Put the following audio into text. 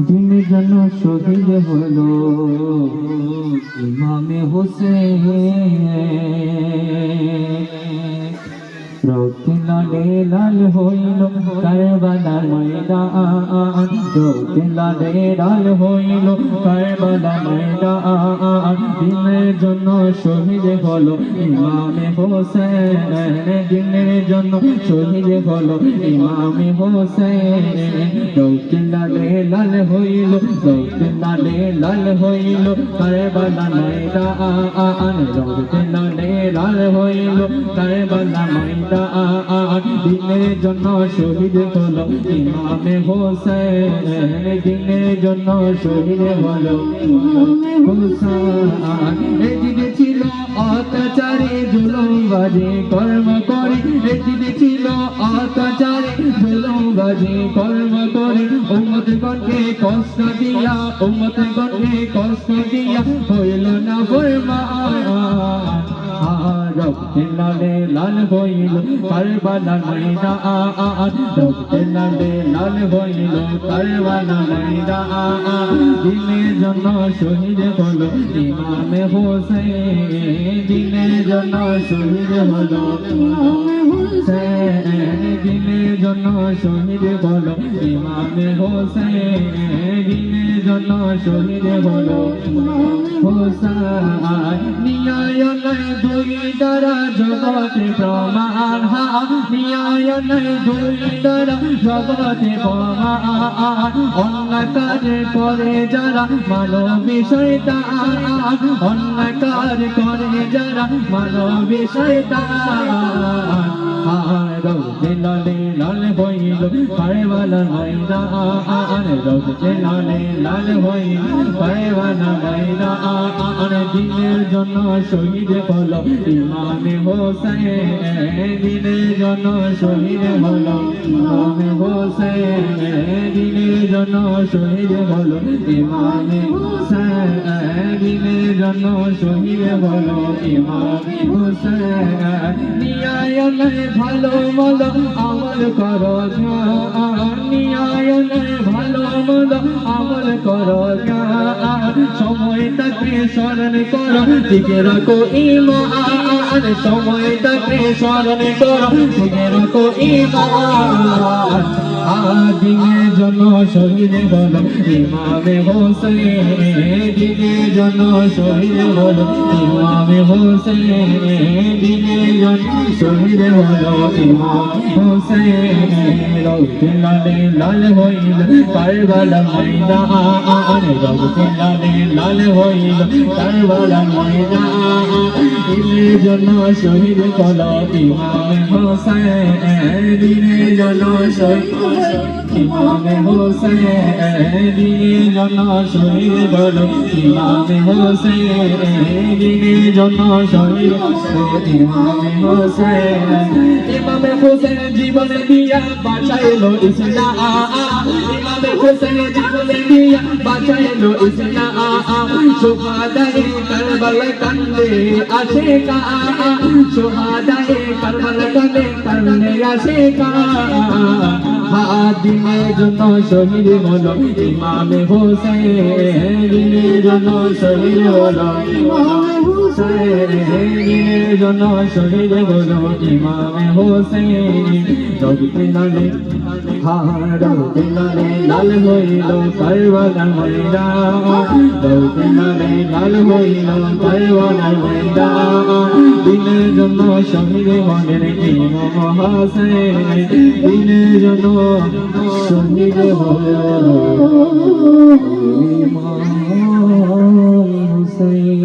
দিনের জন্য শহীদ হলো ইমামে হোসেন, রক্তে লালে লাল হইল কারবালার ময়দান, রক্তে লালে লাল হইল কারবালার ময়দান। দিনের জন্য শহীদ হলো ইমামে হোসেন, দিনের জন্য শহীদ হলো ইমামে হোসেন। রক্তে লালে লাল হইল, রক্তে লালে লাল হইল কারবালার ময়দান, রক্তে লালে লাল হইল কারবালার ময়দান। দিনের জন্য শহীদ হলো ইমামে হোসেন, দিনের জন্য শহীদ হলো হোসেন। এদিকে ছিল অত্যাচারী জুলুমবাজি কর্ম করে, এদিকে ছিল অত্যাচারী জুলুমবাজি কর্ম করে, উম্মতগণকে কষ্ট দিয়া, উম্মতগণকে কষ্ট দিয়া হইল না ফরমান। রক্তে লালে লাল হইল কারবালার ময়দান, রক্তে লালে লাল হইল কারবালার ময়দান। দিনের জন্য শহীদ হলো ইমামে হোসেন, দিনের জন্য শহীদ হলো হোসেন, দিনের জন্য শহীদ হলো ইমামে হোসেন, দিনের জন্য শহীদ হলো হোসেন। ন্যায় নাই দুই দ্বারা জগতে প্রমাণ, ন্যায় নাই দুই দ্বারা জগতে প্রমাণ। অন্যায় কাজ করে যারা মানবী শয়তান, অন্যায় কাজ করে যারা মানবী শয়তান। রক্তে লালে লাল হইল কারবালার ময়দান, রক্তে লালে লাল হইল কারবালার ময়দান। দিনের জন্য শহীদ হলো ইমামে হোসেন, দিনের জন্য শহীদ হলো ইমামে হোসেন, দিনের জন্য শহীদ হলো ইমামে হোসেন, দিনের জন্য শহীদ হলো ইমামে হোসেন। ন্যায় নাই ভালো মন্দ আমল করো, ন্যায় নাই ভালো মন্দ আমল করো, সময়টাকে স্মরণ করো, টিকে রাখো ঈমান, সময়টাকে স্মরণ করো, টিকে রাখো ঈমান। দিনের জন্য শহীদ হলো ইমামে হোসেন, দিনের জন্য শহীদ হলো ইমামে হোসেন, দিনের জন্য শহীদ হলো ইমাম হোসেন। রক্তে লালে লাল হইল কারবালার ময়দান, রক্তে লালে লাল হইল কারবালার ময়দান। দিনের জন্য শহীদ হলো ইমামে হোসেন, দিনের জন্য শহীদ ইমামে হোসেন, দিনের জন্য শহীদ হলো ইমামে হোসেন, দিনের জন্য শহীদ ইমামে হোসেন। ইমামে হোসেন জীবন দিয়া বাঁচাইলো ইসলাম, ইমামে হোসেন জীবন দিয়া বাঁচাইলো ইসলাম। সুহাদায়ে কারবালা কান্দে আশিকা, সুহাদায়ে কারবালা কান্দে কান্দে আশিকা। দিনের জন্য শহীদ হলো ইমামে হোসেন, দিনের জন্য শহীদ হলো ইমামে হোসেন, দিনের জন্য শহীদ হলো ইমামে হোসেন। রক্তে লালে রক্তে লালে লাল হইল কারবালার ময়দান, রক্তে লালে লাল হইল কারবালার ময়দান। দিনের জন্য শহীদ হলেন ইমাম হোসেন, দিনের জন্য শহীদ হলো ইমাম হোসেন।